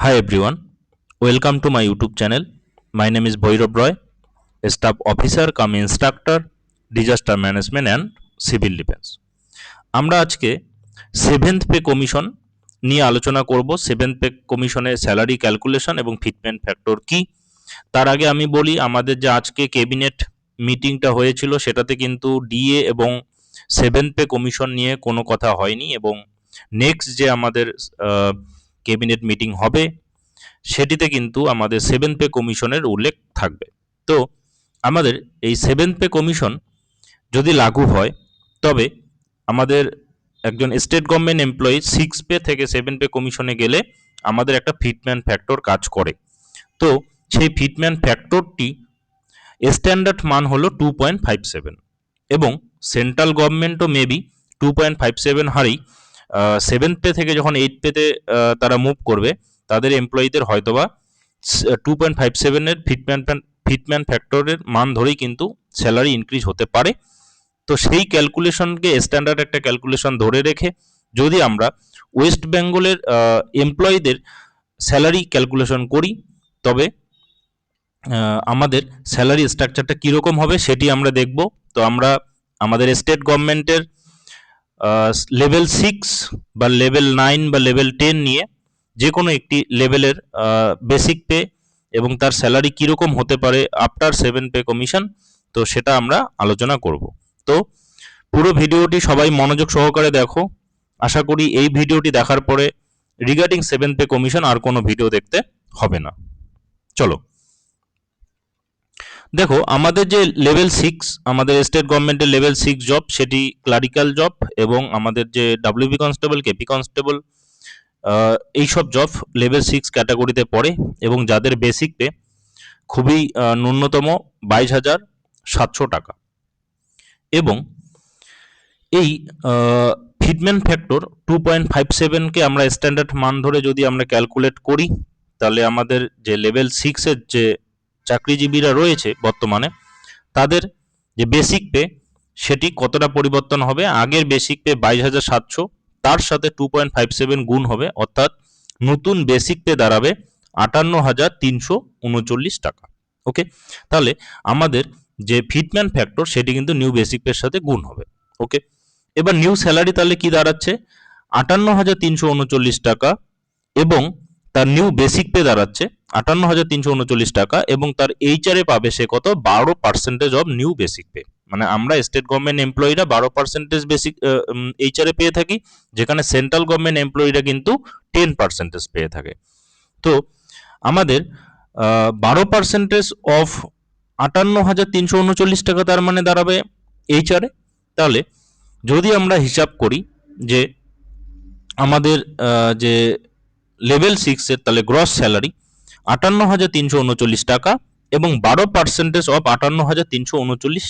Hi everyone, welcome to my YouTube channel. My name is Bhairav Roy, Staff Officer cum Instructor, Disaster Management and Civil Defense. আমরা আজকে seventh pay commission নিয়ে আলোচনা করব। Seventh pay কমিশনের salary calculation এবং fitment factor কি। তার আগে আমি বলি, আমাদের যে আজকে ক্যাবিনেট মিটিংটা হয়েছিল সেটাতে কিন্তু ডিএ এবং সেভেন্থ পে কমিশন নিয়ে কোনো কথা হয়নি, এবং নেক্সট যে আমাদের ক্যাবিনেট মিটিং হবে সেটিতে কিন্তু আমাদের সেভেন্থ পে কমিশনের উল্লেখ থাকবে। তো আমাদের এই সেভেন্থ পে কমিশন যদি লাগু হয় তবে আমাদের একজন স্টেট গভর্নমেন্ট এমপ্লয়ি 6 পে থেকে 7 পে কমিশনে গেলে আমাদের একটা ফিটমেন্ট ফ্যাক্টর কাজ করে। তো সেই ফিটমেন্ট ফ্যাক্টরটি স্ট্যান্ডার্ড মান হলো 2.57, এবং সেন্ট্রাল গভর্নমেন্টও মেবি 2.57 হারেই 7th পে থেকে যখন 8 পেতে তারা মুভ করবে তাদের এমপ্লয়ীদের হয়তোবা 2.57 এর ফিটমেন্ট ফ্যাক্টরের মান ধরেই কিন্তু স্যালারি ইনক্রিজ হতে পারে। তো সেই ক্যালকুলেশনকে স্ট্যান্ডার্ড একটা ক্যালকুলেশন ধরে রেখে যদি আমরা ওয়েস্ট বেঙ্গলের এমপ্লয়ীদের স্যালারি ক্যালকুলেশন করি তবে আমাদের স্যালারি স্ট্রাকচারটা কীরকম হবে সেটি আমরা দেখব। তো আমরা আমাদের স্টেট গভর্নমেন্টের লেভেল 6 বা লেভেল 9 বা লেভেল 10 নিয়ে যে কোনো একটি লেভেলের বেসিক পে এবং তার স্যালারি কীরকম হতে পারে আফটার 7 পে কমিশন, তো সেটা আমরা আলোচনা করব। তো পুরো ভিডিওটি সবাই মনোযোগ সহকারে দেখো। আশা করি এই ভিডিওটি দেখার পরে রিগার্ডিং 7 পে কমিশন আর কোনো ভিডিও দেখতে হবে না। চলো দেখো, আমাদের যে লেভেল 6 আমাদের স্টেট গভর্নমেন্টের লেভেল 6 জব সেটি ক্লারিক্যাল জব, এবং আমাদের যে ডাব্লিউবি কনস্টেবল, কেপি কনস্টেবল এইসব জব লেভেল 6 ক্যাটাগরিতে পড়ে, এবং যাদের বেসিক পে খুবই ন্যূনতম 22,700 টাকা। এবং এই ফিটমেন্ট ফ্যাক্টর 2.57কে আমরা স্ট্যান্ডার্ড মান ধরে যদি আমরা ক্যালকুলেট করি তাহলে আমাদের যে লেভেল 6-এর যে চাকরিজীবীরা রয়েছে বর্তমানে তাদের যে বেসিক পে সেটি কতটা পরিবর্তন হবে। আগের বেসিক পে 22,700, তার সাথে 2.57 গুণ হবে, অর্থাৎ নতুন বেসিক পে দাঁড়াবে 58,339 টাকা। ওকে, তাহলে আমাদের যে ফিটমেন্ট ফ্যাক্টর সেটি কিন্তু নিউ বেসিক পের সাথে গুণ হবে। ওকে, এবার নিউ স্যালারি তাহলে কি দাঁড়াচ্ছে 58,339 টাকা, এবং তার নিউ বেসিক পে দাঁড়াচ্ছে 58,339 টাকা, এবং তার এইচআরএ পাবে সে কত 12% অফ নিউ বেসিক পে। মানে আমরা স্টেট গভর্নমেন্ট এমপ্লয়িরা 12% বেসিক এইচআরএ পেয়ে থাকি, যেখানে সেন্ট্রাল গভর্নমেন্ট এমপ্লয়িরা কিন্তু 10% পেয়ে থাকে। তো আমাদের 12% অফ 58,339 টাকা তার মানে দাঁড়াবে এইচআরএ। তাহলে যদি আমরা হিসাব করি যে আমাদের যে লেভেল 6-এর তাহলে গ্রস স্যালারি 58,339 টাকা, এবং 12% অফ 58,339,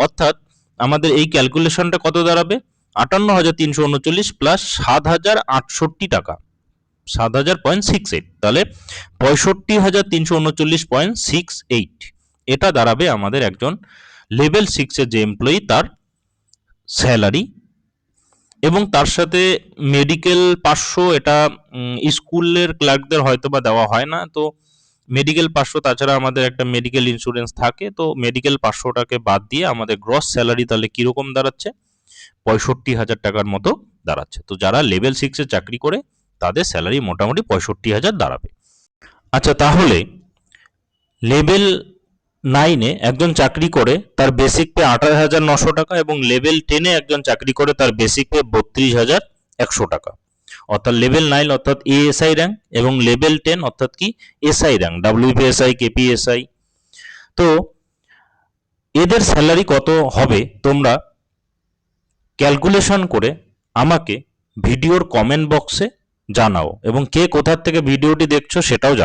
অর্থাৎ আমাদের এই ক্যালকুলেশনটা কত দাঁড়াবে 58,339 প্লাস 7,068 টাকা, 7,000.68, তাহলে 65,339.68, এটা দাঁড়াবে আমাদের একজন লেভেল 6-এর যে এমপ্লয়ি তার স্যালারি। এবং তার সাথে মেডিকেল 500, এটা স্কুলের ক্লার্কদের হয়তো বা দেওয়া হয় না, তো মেডিকেল 500, তাছাড়া আমাদের একটা মেডিকেল ইন্স্যুরেন্স থাকে, তো মেডিকেল 500টাকে বাদ দিয়ে আমাদের গ্রস স্যালারি তাহলে কীরকম দাঁড়াচ্ছে 65,000 টাকার মতো দাঁড়াচ্ছে। তো যারা লেভেল 6-এ চাকরি করে তাদের স্যালারি মোটামুটি 65,000 দাঁড়াবে। আচ্ছা, তাহলে লেভেল 9-এ একজন চাকরি করে তার বেসিক পে 28,900 টাকা, এবং লেভেল 10-এ একজন চাকরি করে তার বেসিক পে 32,100 টাকা, অর্থাৎ লেভেল 9 অর্থাৎ এএসআই র্যাঙ্ক, এবং লেভেল 10 অর্থাৎ কি এসআই র্যাঙ্ক, ডাব্লিউপিএসআই, কেপিএসআই। তো এদের স্যালারি কত হবে তোমরা ক্যালকুলেশন করে আমাকে ভিডিওর কমেন্ট বক্সে জানাও, এবং কে কোথার থেকে ভিডিওটি দেখছো সেটাও জানাও।